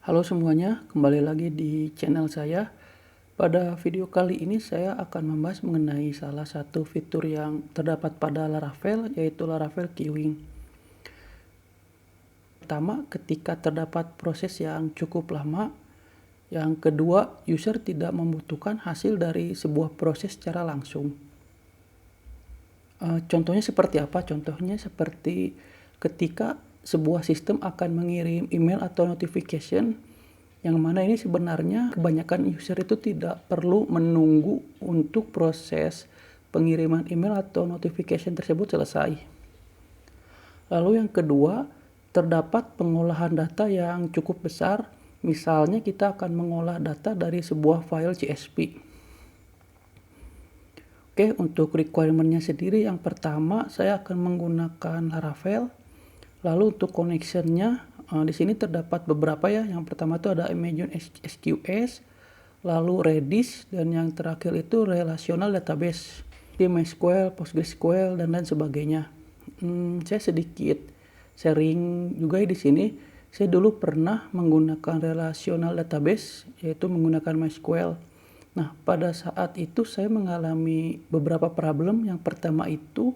Halo semuanya, kembali lagi di channel saya. Pada video kali ini saya akan membahas mengenai salah satu fitur yang terdapat pada Laravel, yaitu Laravel Queuing. Pertama, ketika terdapat proses yang cukup lama. Yang kedua, user tidak membutuhkan hasil dari sebuah proses secara langsung. Contohnya seperti apa? Contohnya seperti ketika sebuah sistem akan mengirim email atau notification, yang mana ini sebenarnya kebanyakan user itu tidak perlu menunggu untuk proses pengiriman email atau notification tersebut selesai. Lalu yang kedua, terdapat pengolahan data yang cukup besar. Misalnya kita akan mengolah data dari sebuah file CSV. Oke, untuk requirement-nya sendiri yang pertama saya akan menggunakan Laravel. Lalu untuk connection-nya di sini terdapat beberapa ya. Yang pertama itu ada Imagine SQS, lalu Redis, dan yang terakhir itu relational database, MySQL, PostgreSQL, dan lain sebagainya. Saya sedikit sharing juga di sini. Saya dulu pernah menggunakan relational database, yaitu menggunakan MySQL. Nah, pada saat itu saya mengalami beberapa problem. Yang pertama itu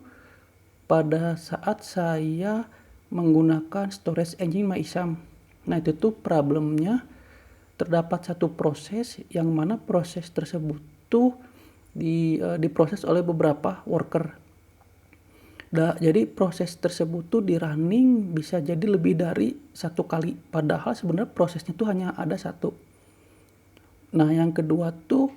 pada saat saya menggunakan storage engine MyISAM. Nah, itu tuh problemnya terdapat satu proses yang mana proses tersebut tuh diproses oleh beberapa worker. Jadi proses tersebut tuh di running bisa jadi lebih dari satu kali, padahal sebenarnya prosesnya tuh hanya ada satu. Nah, yang kedua tuh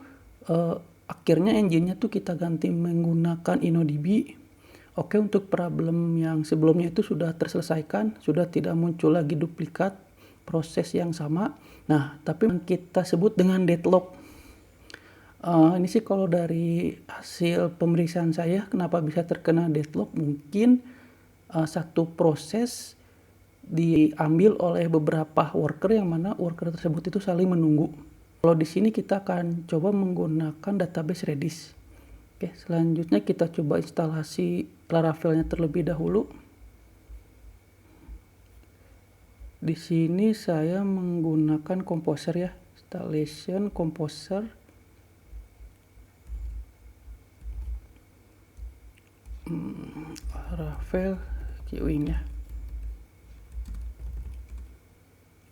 akhirnya engine-nya tuh kita ganti menggunakan InnoDB. Oke, untuk problem yang sebelumnya itu sudah terselesaikan, sudah tidak muncul lagi duplikat proses yang sama. Nah, tapi yang kita sebut dengan deadlock. Ini sih kalau dari hasil pemeriksaan saya, kenapa bisa terkena deadlock, mungkin satu proses diambil oleh beberapa worker yang mana worker tersebut itu saling menunggu. Kalau di sini kita akan coba menggunakan database Redis. Oke, selanjutnya kita coba instalasi Laravelnya terlebih dahulu. Di sini saya menggunakan Composer ya, installation Composer. Laravel Queuing ya.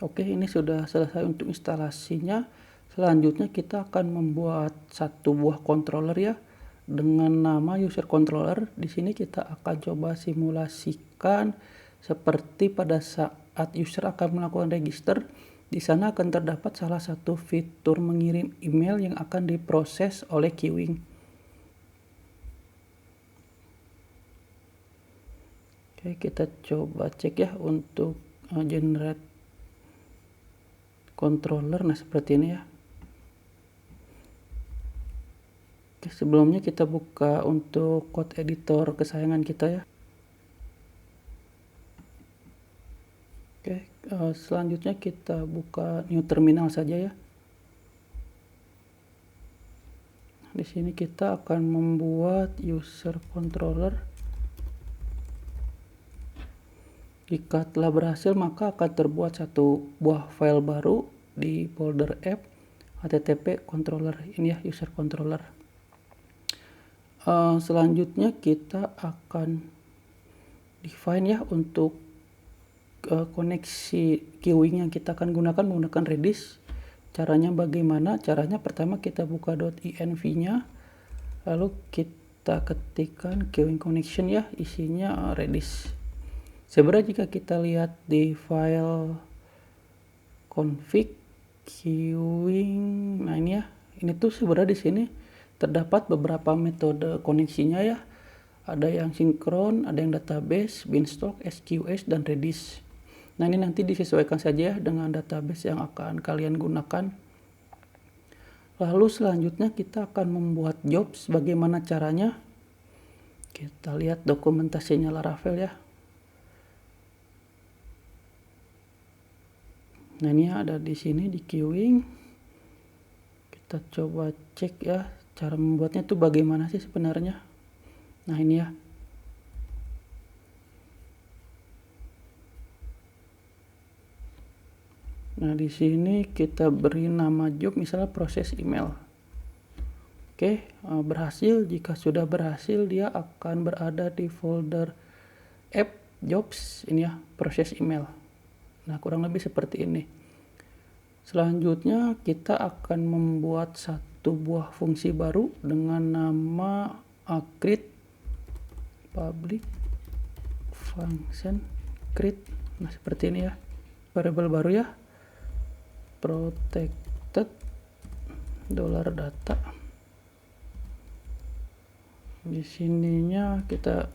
Oke, ini sudah selesai untuk instalasinya. Selanjutnya kita akan membuat satu buah controller ya dengan nama user controller. Di sini kita akan coba simulasikan seperti pada saat user akan melakukan register. Di sana akan terdapat salah satu fitur mengirim email yang akan diproses oleh queuing. Oke, kita coba cek ya untuk generate controller. Nah, seperti ini ya. Oke, sebelumnya kita buka untuk code editor kesayangan kita ya. Oke, selanjutnya kita buka new terminal saja ya. Di sini kita akan membuat user controller. Jika telah berhasil, maka akan terbuat satu buah file baru di folder app http controller ini ya, user controller. Selanjutnya kita akan define ya untuk koneksi queuing yang kita akan gunakan menggunakan Redis. Caranya bagaimana? Caranya pertama kita buka .env-nya, lalu kita ketikkan queuing connection ya, isinya Redis. Sebenarnya jika kita lihat di file config queuing, nah ini ya, ini tuh sebenarnya di sini terdapat beberapa metode koneksinya ya. Ada yang sinkron, ada yang database, beanstalk, SQS, dan Redis. Nah, ini nanti disesuaikan saja dengan database yang akan kalian gunakan. Lalu selanjutnya kita akan membuat jobs. Bagaimana caranya? Kita lihat dokumentasinya Laravel ya. Nah, ini ada di sini di queuing. Kita coba cek ya, cara membuatnya itu bagaimana sih sebenarnya. Nah, ini ya. Nah, di sini kita beri nama job misalnya proses email. Oke, berhasil. Jika sudah berhasil, dia akan berada di folder app jobs ini ya, proses email. Nah, kurang lebih seperti ini. Selanjutnya kita akan membuat satu buah fungsi baru dengan nama create public function create. Nah, seperti ini ya, variabel baru ya, protected $data. Di sininya kita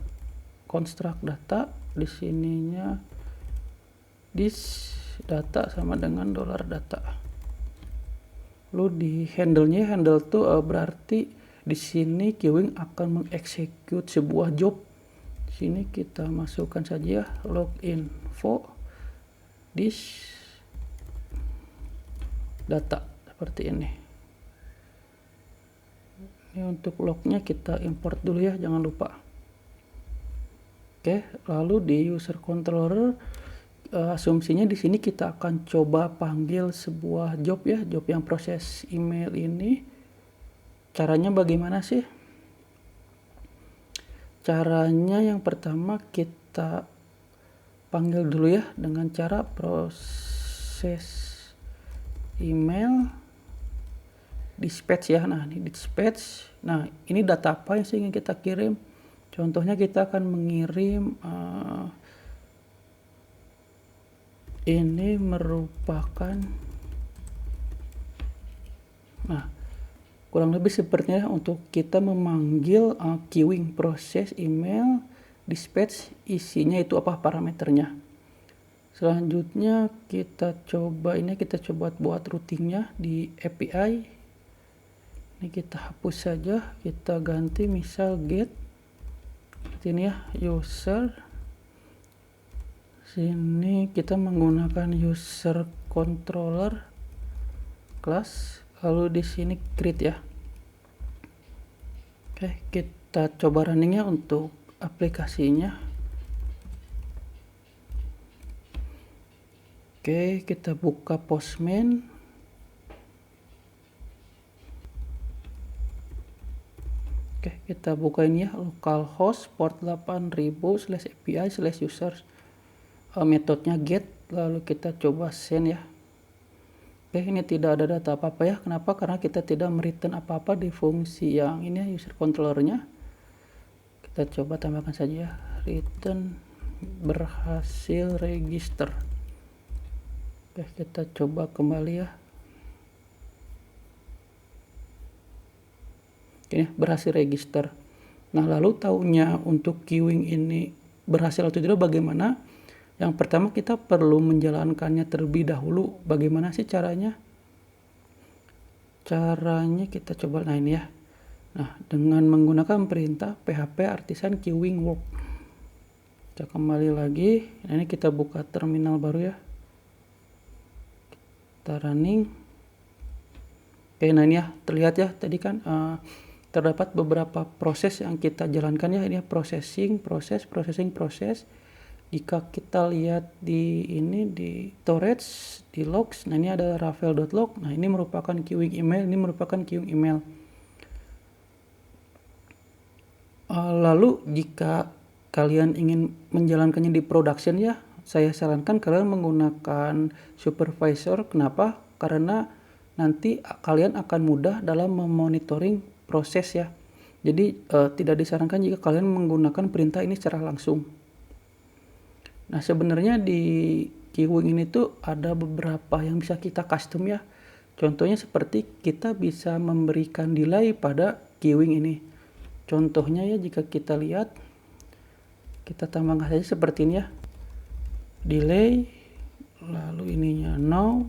construct data, di sininya this data sama dengan $data. Lalu di handle tuh berarti di sini queuing akan mengeksekut sebuah job. Di sini kita masukkan saja loginfo this data seperti ini. Ini untuk lognya kita import dulu ya, jangan lupa. Oke, lalu di user controller asumsinya di sini kita akan coba panggil sebuah job ya, job yang proses email ini. Caranya bagaimana sih? Caranya yang pertama kita panggil dulu ya dengan cara proses email dispatch ya. Nah, ini dispatch. Nah, ini data apa yang ingin kita kirim? Contohnya kita akan mengirim ini merupakan, nah kurang lebih sepertinya untuk kita memanggil queuing proses email dispatch, isinya itu apa parameternya. Selanjutnya kita coba buat routingnya di API. Ini kita hapus saja, kita ganti misal get seperti ini ya, user. Sini kita menggunakan user controller class, lalu di sini create ya. Oke, kita coba running ya untuk aplikasinya. Oke, kita buka Postman. Oke, kita buka ini ya, localhost port 8000/API/users. Metodenya get, lalu kita coba send ya. Oke, ini tidak ada data apa-apa ya. Kenapa? Karena kita tidak mereturn apa-apa di fungsi yang ini ya, user controllernya. Kita coba tambahkan saja ya, return berhasil register. Oke, kita coba kembali ya. Oke, berhasil register. Nah, lalu taunya untuk queuing ini berhasil atau tidak bagaimana? Yang pertama kita perlu menjalankannya terlebih dahulu. Bagaimana sih caranya? Caranya kita coba, nah ini ya. Nah, dengan menggunakan perintah php artisan queuing work. Kita kembali lagi. Nah, ini kita buka terminal baru ya. Kita running. Oke, nah ini ya, terlihat ya tadi kan terdapat beberapa proses yang kita jalankan ya. Ini ya, processing proses. Jika kita lihat di ini di storage, di logs, nah ini ada rafael.log. Nah, ini merupakan queuing email, lalu jika kalian ingin menjalankannya di production ya, saya sarankan kalian menggunakan supervisor. Kenapa? Karena nanti kalian akan mudah dalam memonitoring proses ya. Jadi tidak disarankan jika kalian menggunakan perintah ini secara langsung. Nah, sebenarnya di queuing ini tuh ada beberapa yang bisa kita custom ya. Contohnya seperti kita bisa memberikan delay pada queuing ini. Contohnya ya, jika kita lihat, kita tambahkan saja seperti ini ya. Delay, lalu ininya now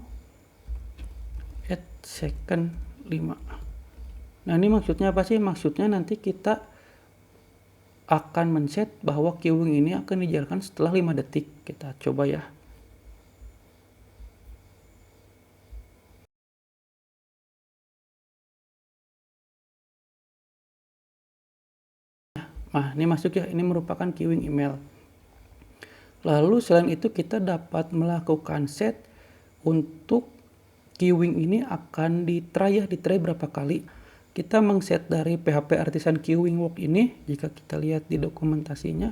at second 5. Nah, ini maksudnya apa sih? Maksudnya nanti kita akan men-set bahwa queuing ini akan dijalankan setelah 5 detik. Kita coba ya. Nah, ini masuk ya, ini merupakan queuing email. Lalu selain itu kita dapat melakukan set untuk queuing ini akan di try berapa kali. Kita mengset dari PHP Artisan Queuing Work ini, jika kita lihat di dokumentasinya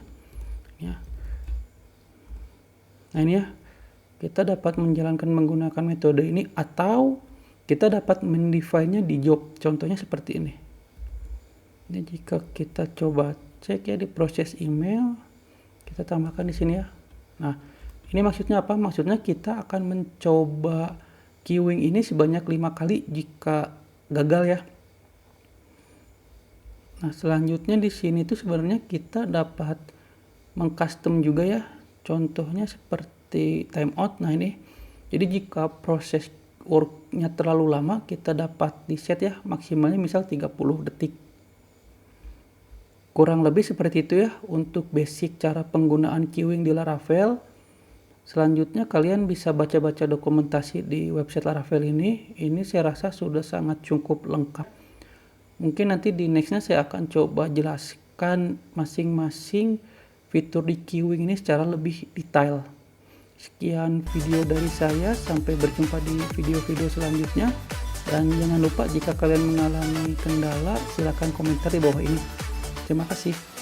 ya. Nah ini ya, kita dapat menjalankan menggunakan metode ini, atau kita dapat mendefine-nya di job. Contohnya seperti ini. Ini jika kita coba cek ya di proses email, kita tambahkan di sini ya. Nah, ini maksudnya apa? Maksudnya kita akan mencoba queuing ini sebanyak 5 kali jika gagal ya. Nah, selanjutnya di sini tuh sebenarnya kita dapat mengcustom juga ya. Contohnya seperti timeout. Nah, ini. Jadi jika proses work-nya terlalu lama, kita dapat di set ya, maksimalnya misal 30 detik. Kurang lebih seperti itu ya untuk basic cara penggunaan queuing di Laravel. Selanjutnya kalian bisa baca-baca dokumentasi di website Laravel ini. Ini saya rasa sudah sangat cukup lengkap. Mungkin nanti di nextnya saya akan coba jelaskan masing-masing fitur di queuing ini secara lebih detail. Sekian video dari saya, sampai berjumpa di video-video selanjutnya. Dan jangan lupa jika kalian mengalami kendala, silakan komentar di bawah ini. Terima kasih.